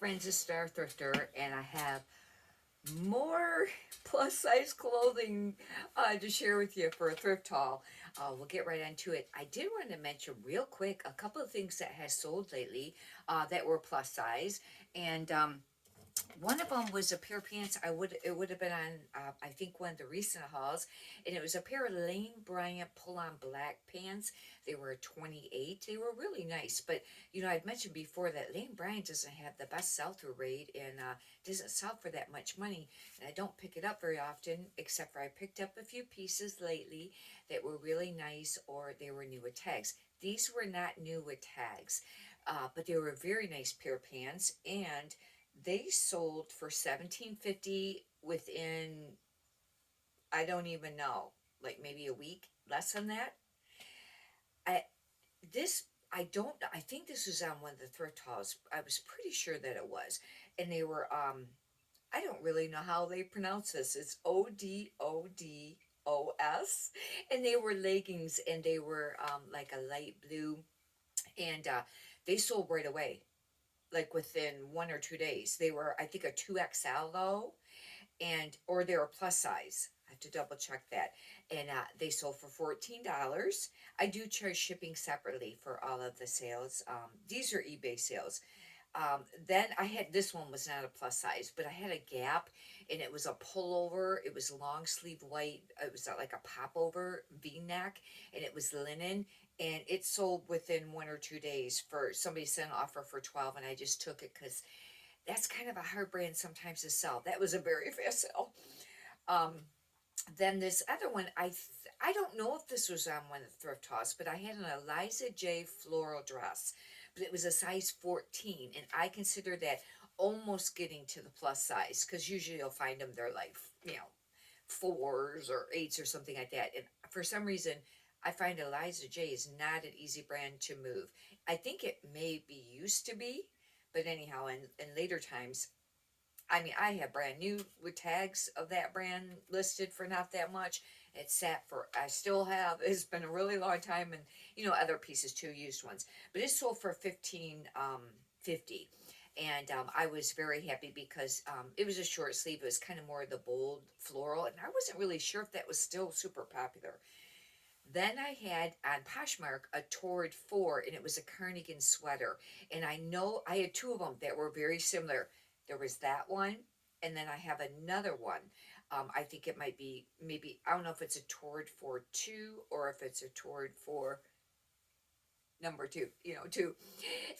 friends, it's Star Thrifter, and I have more plus size clothing to share with you for a thrift haul. We'll get right into it. I did want to mention real quick a couple of things that has sold lately that were plus size, and one of them was a pair of pants. It would have been on I think one of the recent hauls, and it was a pair of Lane Bryant pull-on black pants. They were 28. They were really nice, but I'd mentioned before that Lane Bryant doesn't have the best sell-through rate, and doesn't sell for that much money, and I don't pick it up very often, except for I picked up a few pieces lately that were really nice, or they were new with tags. These were not new with tags, but they were a very nice pair of pants, and they sold for 17.50 within, I don't even know, like maybe a week, less than that. I this I don't I think this was on one of the thrift hauls. I was pretty sure that it was. And they were I don't really know how they pronounce this. It's Odos. And they were leggings, and they were like a light blue, and they sold right away, like within 1 or 2 days. They were, I think, a 2XL though, and or they were plus size. I have to double check that. And they sold for $14. I do charge shipping separately for all of the sales. These are eBay sales. Then I had, this one was not a plus size, but I had a Gap, and it was a pullover. It was long sleeve white. It was like a popover V-neck, and it was linen. And it sold within 1 or 2 days. For somebody sent an offer for 12, and I just took it because that's kind of a hard brand sometimes to sell. That was a very fast sell. Um, then this other one, I don't know if this was on one of the thrift hauls, but I had an Eliza J floral dress, but it was a size 14, and I consider that almost getting to the plus size, because usually you'll find them, they're like, fours or eights or something like that. And for some reason, I find Eliza J is not an easy brand to move. I think it may be used to be, but anyhow, in later times, I mean, I have brand new with tags of that brand listed for not that much. It's sat for, I still have, it's been a really long time, and other pieces too, used ones. But it sold for 15.50. And I was very happy because it was a short sleeve. It was kind of more of the bold floral, and I wasn't really sure if that was still super popular. Then I had on Poshmark a Torrid 4, and it was a cardigan sweater. And I know I had two of them that were very similar. There was that one, and then I have another one. I think it might be, maybe, I don't know if it's a Torrid 4 2, or if it's a Torrid 4 number two, two.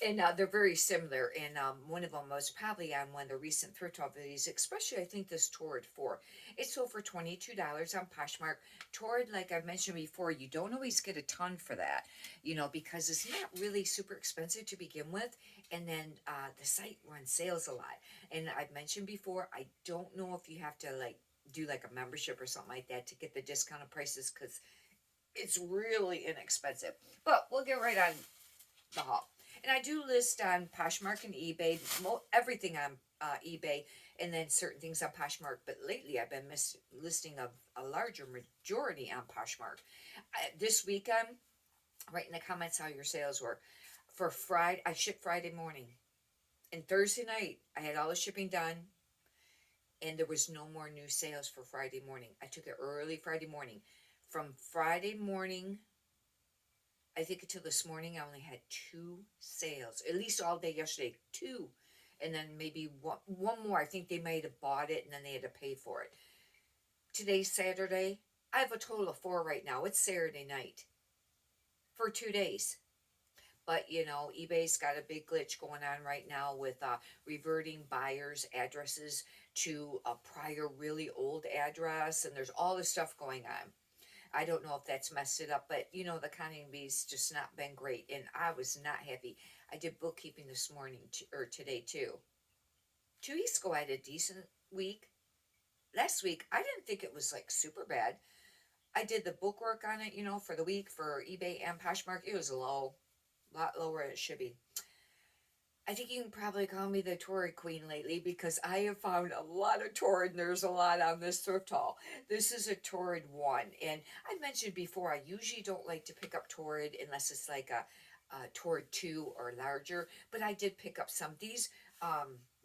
And they're very similar. And one of them was probably on one of the recent thrift haul videos, especially I think this Torrid 4. It sold for $22 on Poshmark. Torrid, like I've mentioned before, you don't always get a ton for that, because it's not really super expensive to begin with. And then the site runs sales a lot. And I've mentioned before, I don't know if you have to like do like a membership or something like that to get the discounted prices, because it's really inexpensive. But we'll get right on the haul. And I do list on Poshmark and eBay, everything on eBay, and then certain things on Poshmark. But lately I've been listing a larger majority on Poshmark. This weekend, write in the comments how your sales were. For Friday, I shipped Friday morning. And Thursday night, I had all the shipping done, and there was no more new sales for Friday morning. I took it early Friday morning. From Friday morning, I think until this morning, I only had 2 sales, at least all day yesterday, 2. And then maybe one more. I think they might have bought it, and then they had to pay for it. Today's Saturday. I have a total of 4 right now. It's Saturday night for 2 days. But eBay's got a big glitch going on right now with reverting buyers' addresses to a prior really old address, and there's all this stuff going on. I don't know if that's messed it up, but the economy's just not been great, and I was not happy. I did bookkeeping this morning, or today too. 2 weeks ago, I had a decent week. Last week, I didn't think it was like super bad. I did the bookwork on it, for the week for eBay and Poshmark. It was low, a lot lower than it should be. I think you can probably call me the Torrid Queen lately, because I have found a lot of Torrid, and there's a lot on this thrift haul. This is a Torrid 1, and I mentioned before, I usually don't like to pick up Torrid unless it's like a Torrid 2 or larger, but I did pick up some. These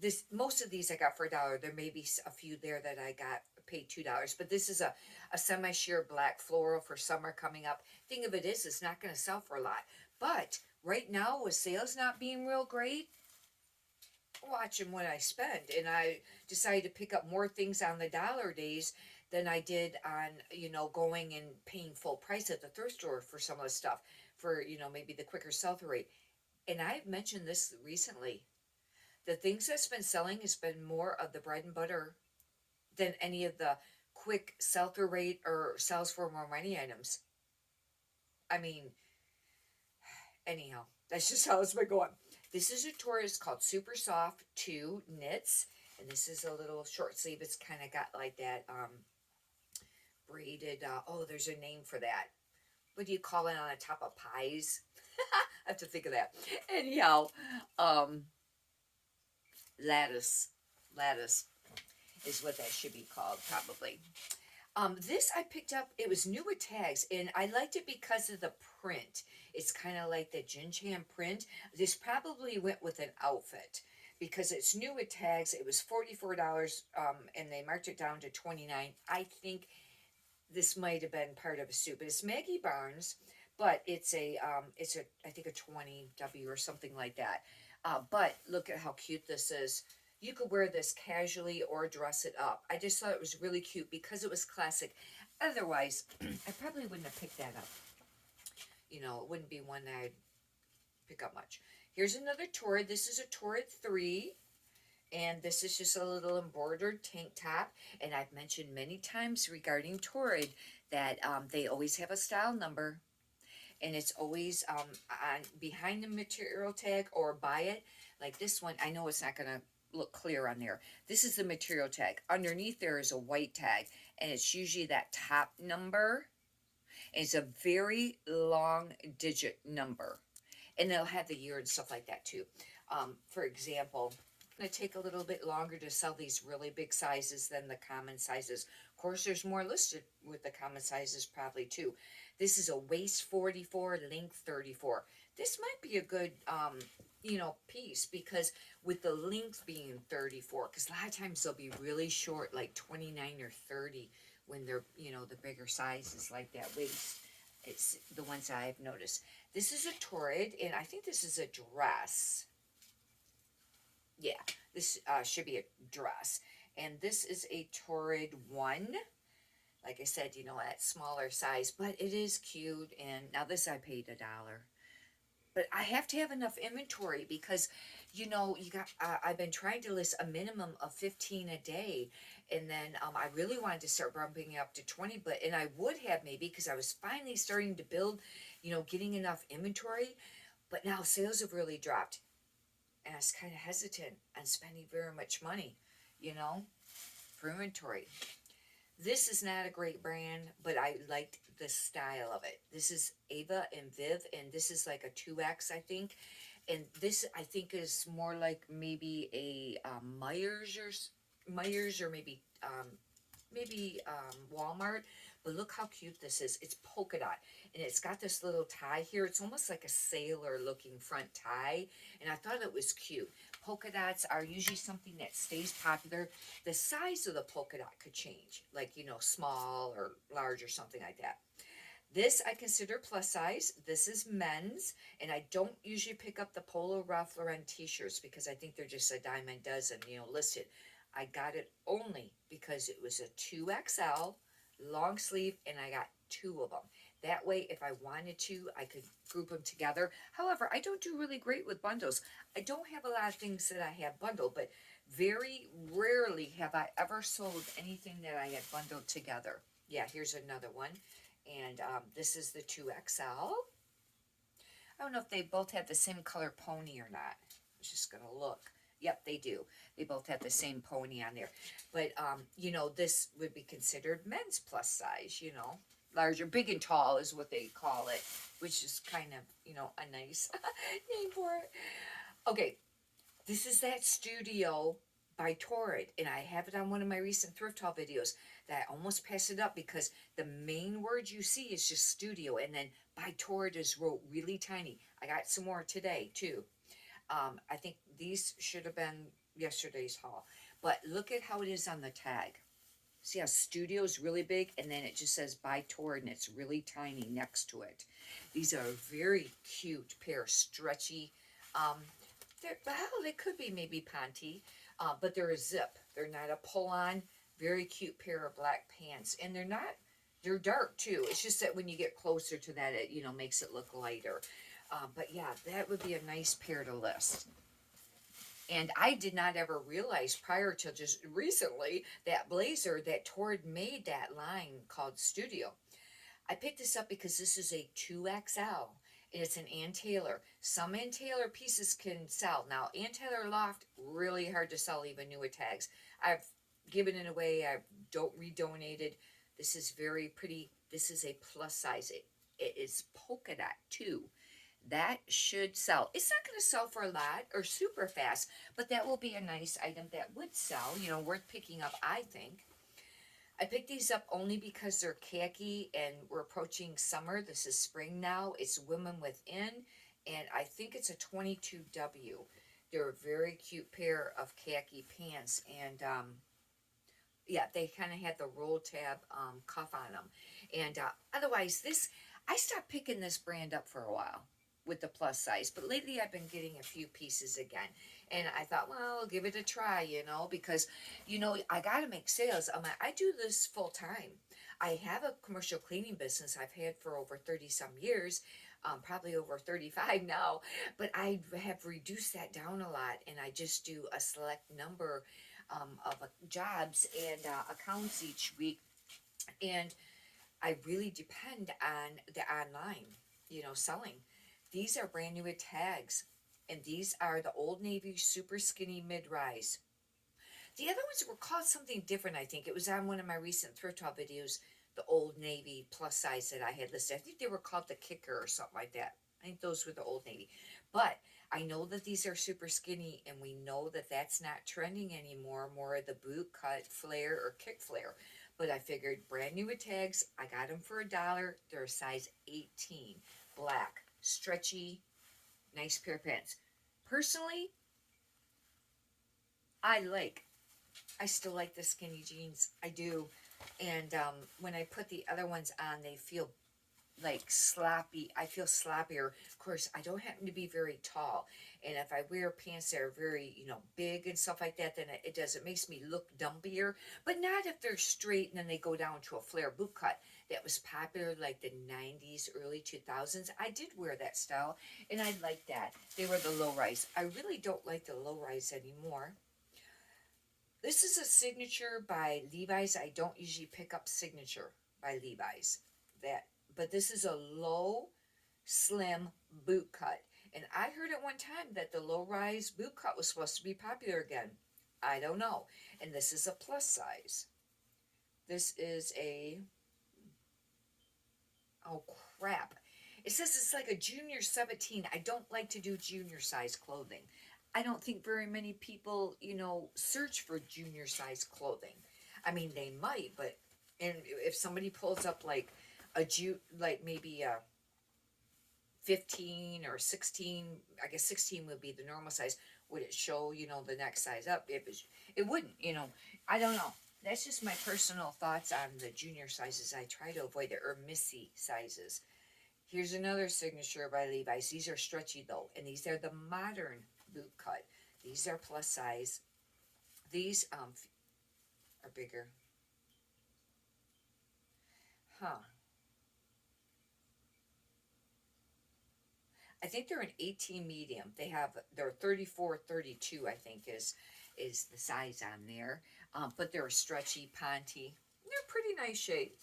This, most of these I got for $1. There may be a few there that I got paid $2, but this is a semi-sheer black floral for summer coming up. Thing of it is, it's not going to sell for a lot. But right now, with sales not being real great, watching what I spend, and I decided to pick up more things on the dollar days than I did on, going and paying full price at the thrift store for some of the stuff for, maybe the quicker sell through rate. And I've mentioned this recently. The things that's been selling has been more of the bread and butter than any of the quick sell through rate or sells for more money items. I mean, anyhow, that's just how it's been going. This is a Taurus called Super Soft 2 Knits, and this is a little short sleeve. It's kind of got like that braided, oh, there's a name for that. What do you call it on the top of pies? I have to think of that. Anyhow, um, lattice. Lattice is what that should be called, probably. This I picked up, it was new with tags, and I liked it because of the print. It's kind of like the Jin Chan print. This probably went with an outfit because it's new with tags. It was $44, and they marked it down to 29. I think this might have been part of a suit, but it's Maggie Barnes, but it's a I think a 20W or something like that. But look at how cute this is. You could wear this casually or dress it up. I just thought it was really cute because it was classic. Otherwise, I probably wouldn't have picked that up. It wouldn't be one that I'd pick up much. Here's another Torrid. This is a Torrid 3. And this is just a little embroidered tank top. And I've mentioned many times regarding Torrid that they always have a style number. And it's always on behind the material tag or by it. Like this one, I know it's not going to look clear on there. This is the material tag. Underneath there is a white tag, and it's usually that top number. It's a very long digit number, and they'll have the year and stuff like that too. For example, it's going to take a little bit longer to sell these really big sizes than the common sizes. Of course, there's more listed with the common sizes probably too. This is a waist 44, length 34. This might be a good piece because with the length being 34, because a lot of times they'll be really short, like 29 or 30 when they're, the bigger sizes like that waist. It's the ones I've noticed. This is a Torrid, and I think this is a dress. Yeah, this should be a dress. And this is a Torrid 1. Like I said, that smaller size, but it is cute. And now this I paid $1. But I have to have enough inventory because, you got. I've been trying to list a minimum of 15 a day, and then I really wanted to start bumping it up to 20. And I would have maybe because I was finally starting to build, getting enough inventory. But now sales have really dropped, and I was kind of hesitant on spending very much money, for inventory. This is not a great brand, but I liked the style of it. This is Ava and Viv, and this is like a 2X, I think. And this, I think, is more like maybe a Myers or maybe Walmart. But look how cute this is. It's polka dot, and it's got this little tie here. It's almost like a sailor-looking front tie, and I thought it was cute. Polka dots are usually something that stays popular. The size of the polka dot could change, like, small or large or something like that. This I consider plus size. This is men's, and I don't usually pick up the Polo Ralph Lauren t-shirts because I think they're just a dime a dozen, listed. I got it only because it was a 2XL long sleeve, and I got 2 of them. That way, if I wanted to, I could group them together. However, I don't do really great with bundles. I don't have a lot of things that I have bundled, but very rarely have I ever sold anything that I had bundled together. Yeah, here's another one. And this is the 2XL. I don't know if they both have the same color pony or not. I was just going to look. Yep, they do. They both have the same pony on there. But, this would be considered men's plus size, Larger, big and tall is what they call it, which is kind of, a nice name for it. Okay, this is that Studio by Torrid, and I have it on one of my recent thrift haul videos that I almost passed it up because the main word you see is just Studio, and then by Torrid is wrote really tiny. I got some more today, too. I think these should have been yesterday's haul. But look at how it is on the tag. See how studio is really big, and then it just says by Tord, and it's really tiny next to it. These are a very cute pair, stretchy. Um, well, they could be maybe panty, but they're a zip. They're not a pull-on. Very cute pair of black pants, and they're not. They're dark too. It's just that when you get closer to that, it makes it look lighter. But yeah, that would be a nice pair to list. And I did not ever realize prior to just recently that blazer that Tord made that line called Studio. I picked this up because this is a 2XL and it's an Ann Taylor. Some Ann Taylor pieces can sell. Now, Ann Taylor Loft, really hard to sell even new with tags. I've given it away, I've redonated. This is very pretty. This is a plus size. It is polka dot too. That should sell. It's not going to sell for a lot or super fast, but that will be a nice item that would sell, worth picking up, I think. I picked these up only because they're khaki and we're approaching summer. This is spring now. It's Women Within, and I think it's a 22W. They're a very cute pair of khaki pants, and yeah, they kind of had the roll tab cuff on them. And otherwise, I stopped picking this brand up for a while with the plus size, but lately I've been getting a few pieces again. And I thought, well, I'll give it a try, because, I got to make sales. I do this full time. I have a commercial cleaning business I've had for over 30 some years, probably over 35 now, but I have reduced that down a lot, and I just do a select number of jobs and accounts each week. And I really depend on the online, selling. These are brand new with tags, and these are the Old Navy super skinny mid rise. The other ones were called something different, I think. It was on one of my recent thrift haul videos, the Old Navy plus size that I had listed. I think they were called the Kicker or something like that. I think those were the Old Navy. But I know that these are super skinny, and we know that that's not trending anymore. More of the boot cut, flare, or kick flare. But I figured brand new with tags. I got them for $1. They're a size 18. Black, stretchy, nice pair of pants. Personally, I still like the skinny jeans. I do. And when I put the other ones on, they feel like sloppy. I feel sloppier. Of course, I don't happen to be very tall. And if I wear pants that are very, big and stuff like that, then it does. It makes me look dumpier. But not if they're straight and then they go down to a flare boot cut. That was popular like the 90s, early 2000s. I did wear that style, and I liked that. They were the low rise. I really don't like the low rise anymore. This is a signature by Levi's. I don't usually pick up signature by Levi's. That, but this is a low, slim boot cut. And I heard at one time that the low rise boot cut was supposed to be popular again. I don't know. And this is a plus size. This is a, oh crap. It says it's like a junior 17. I don't like to do junior size clothing. I don't think very many people, search for junior size clothing. I mean, they might, but and if somebody pulls up like like maybe a 15 or 16, I guess 16 would be the normal size. Would it show, the next size up? It wouldn't, I don't know. That's just my personal thoughts on the junior sizes. I try to avoid it, or missy sizes. Here's another signature by Levi's. These are stretchy though, and these are the modern boot cut. These are plus size. These are bigger. Huh. I think they're an 18 medium. They're 34, 32, I think is the size on there. But they're a stretchy ponty. They're pretty nice shape,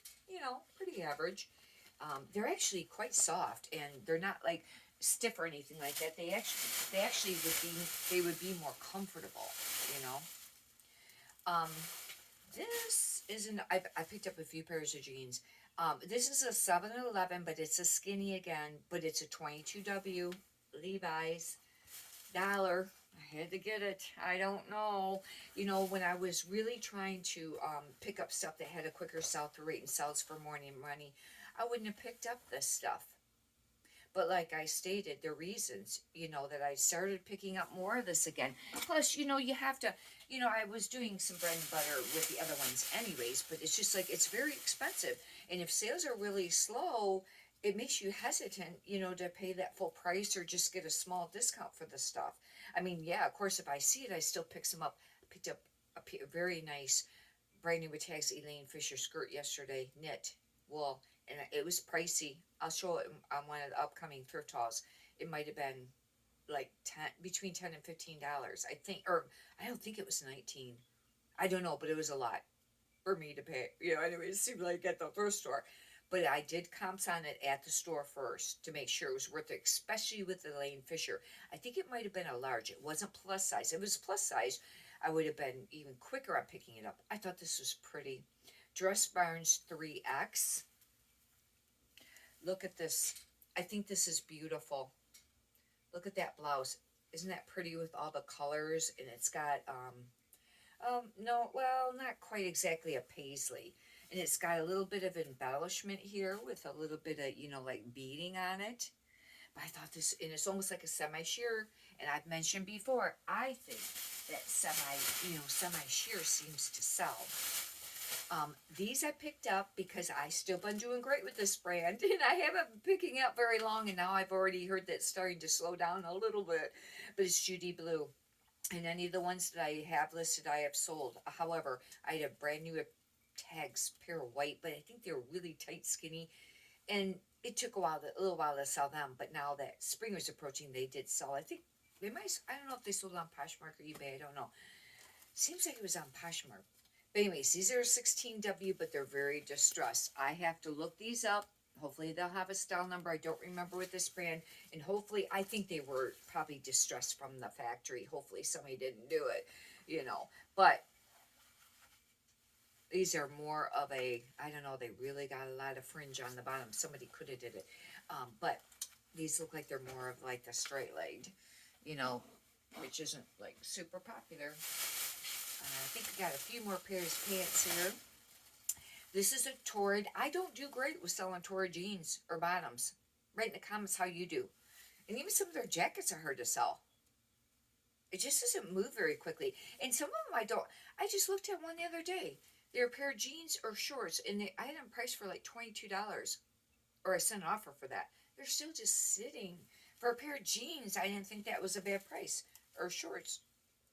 pretty average. They're actually quite soft, and they're not like stiff or anything like that. They actually would be more comfortable, you know. Um, this isn't. I picked up a few pairs of jeans. This is a 7-Eleven, but it's a skinny again. But it's a 22W Levi's dollar. I had to get it. I don't know. When I was really trying to pick up stuff that had a quicker sell through rate and sells for more money, I wouldn't have picked up this stuff. But like I stated, the reasons, that I started picking up more of this again. Plus, you have to, I was doing some bread and butter with the other ones anyways, but it's just like it's very expensive. And if sales are really slow, it makes you hesitant, to pay that full price or just get a small discount for the stuff. I mean, yeah, of course, if I see it, I still pick some up. Picked up a very nice brand new with tags Elaine Fisher skirt yesterday, knit wool, and it was pricey. I'll show it on one of the upcoming thrift hauls. It might have been like between $10 and $15, I think, or I don't think it was 19. I don't know, but it was a lot for me to pay. Anyway, it seemed like at the thrift store. But I did comps on it at the store first to make sure it was worth it, especially with Elaine Fisher. I think it might have been a large. It wasn't plus size. If it was plus size, I would have been even quicker on picking it up. I thought this was pretty. Dress Barnes 3X. Look at this. I think this is beautiful. Look at that blouse. Isn't that pretty with all the colors? And it's got, no, well, not quite exactly a paisley. And it's got a little bit of embellishment here with a little bit of, like beading on it. But I thought this, and it's almost like a semi-sheer. And I've mentioned before, I think that semi-sheer seems to sell. These I picked up because I still been doing great with this brand, and I haven't been picking up very long, and now I've already heard that it's starting to slow down a little bit. But it's Judy Blue, and any of the ones that I have listed, I have sold. However, I had a brand new tags pair of white, but I think they're really tight, skinny, and it took a little while to sell them. But now that spring was approaching, they did sell. I think they might. I don't know if they sold on Poshmark or eBay. I don't know. Seems like it was on Poshmark. But anyways, these are 16W, but they're very distressed. I have to look these up. Hopefully they'll have a style number. I don't remember with this brand. And hopefully, I think they were probably distressed from the factory. Hopefully somebody didn't do it, But these are more of I don't know, they really got a lot of fringe on the bottom. Somebody could have did it. But these look like they're more of like the straight-legged, which isn't like super popular. I think we got a few more pairs of pants here. This is a Torrid. I don't do great with selling Torrid jeans or bottoms. Write in the comments how you do. And even some of their jackets are hard to sell. It just doesn't move very quickly. And some of them I don't. I just looked at one the other day. They're a pair of jeans or shorts, and I had them priced for like $22. Or I sent an offer for that. They're still just sitting. For a pair of jeans, I didn't think that was a bad price. Or shorts.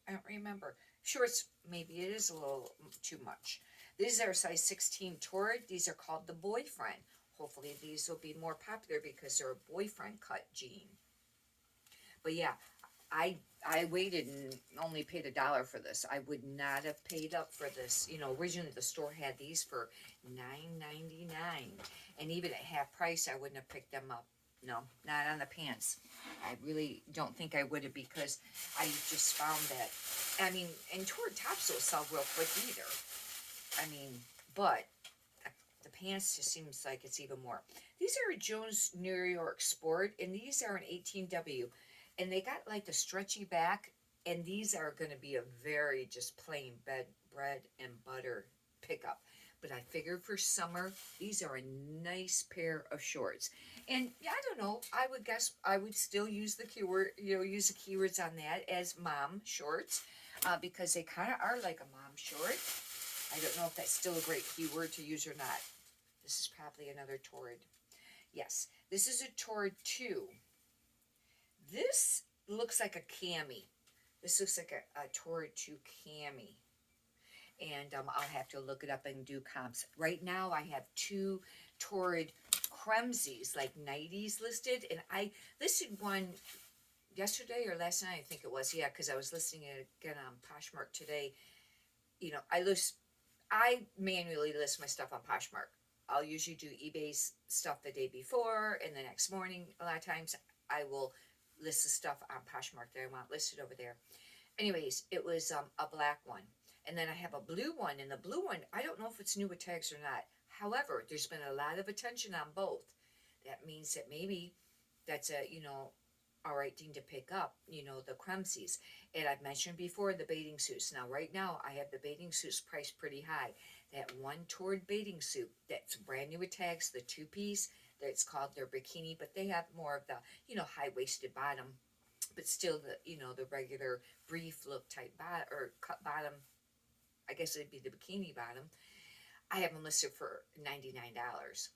I don't remember. Shorts, maybe it is a little too much. These are size 16 Torrid. These are called the Boyfriend. Hopefully these will be more popular because they're a boyfriend cut jean. But yeah, I waited and only paid $1 for this. I would not have paid up for this. Originally the store had these for $9.99. And even at half price, I wouldn't have picked them up. No, not on the pants. I really don't think I would have because I just found that, and Torrid tops don't sell real quick either. But the pants just seems like it's even more. These are a Jones New York Sport, and these are an 18W. And they got like the stretchy back, and these are going to be a very just plain bread and butter pickup. But I figured for summer, these are a nice pair of shorts. And yeah, I don't know, I would guess I would still use the keyword, use the keywords on that as mom shorts, because they kind of are like a mom short. I don't know if that's still a great keyword to use or not. This is probably another Torrid. Yes, this is a Torrid 2. This looks like a cami. This looks like a Torrid 2 cami. And I'll have to look it up and do comps. Right now I have 2 Torrid Cremsies, like 90s listed. And I listed one yesterday or last night, I think it was. Yeah, because I was listing it again on Poshmark today. I manually list my stuff on Poshmark. I'll usually do eBay's stuff the day before, and the next morning, a lot of times, I will list the stuff on Poshmark that I want listed over there. Anyways, it was a black one. And then I have a blue one, and the blue one, I don't know if it's new with tags or not. However, there's been a lot of attention on both. That means that maybe that's a, all right thing to pick up, the Cremsies. And I've mentioned before the bathing suits. Now, right now, I have the bathing suits priced pretty high. That one Torrid bathing suit that's brand new with tags, the 2-piece, It's called their bikini, but they have more of the, high-waisted bottom, but still the, the regular brief look type bottom or cut bottom. I guess it'd be the bikini bottom. I have them listed for $99.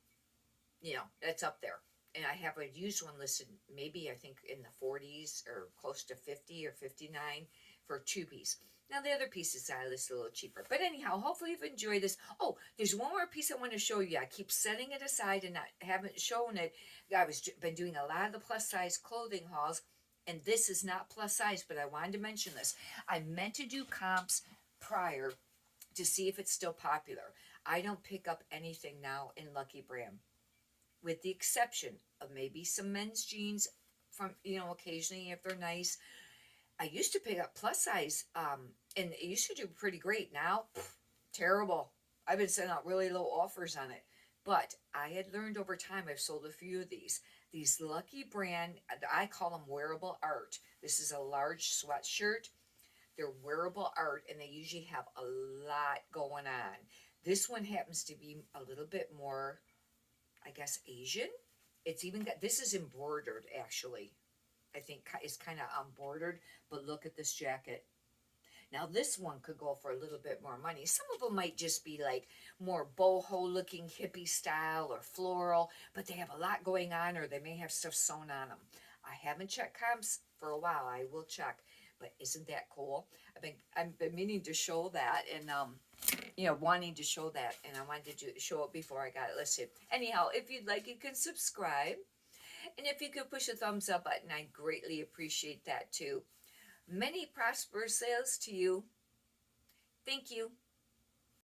That's up there. And I have a used one listed, maybe I think in the 40s or close to 50 or 59 for a two piece. Now the other pieces I list a little cheaper. But anyhow, hopefully you've enjoyed this. Oh, there's one more piece I want to show you. I keep setting it aside and I haven't shown it. Been doing a lot of the plus size clothing hauls, and this is not plus size, but I wanted to mention this. I meant to do comps prior to see if it's still popular. I don't pick up anything now in Lucky Brand, with the exception of maybe some men's jeans from, occasionally if they're nice. I used to pick up plus size, and it used to do pretty great. Now, terrible. I've been sending out really low offers on it. But I had learned over time, I've sold a few of these. These Lucky Brand, I call them wearable art. This is a large sweatshirt. They're wearable art, and they usually have a lot going on. This one happens to be a little bit more, I guess, Asian. It's even got, this is embroidered actually. I think it's kind of embroidered, but look at this jacket. Now this one could go for a little bit more money. Some of them might just be like more boho looking hippie style or floral, but they have a lot going on, or they may have stuff sewn on them. I haven't checked comps for a while. I will check. But isn't that cool? I've been meaning to show that, and wanting to show that, and I wanted to show it before I got it listed. Anyhow, if you'd like, you can subscribe, and if you could push a thumbs up button, I'd greatly appreciate that too. Many prosperous sales to you. Thank you.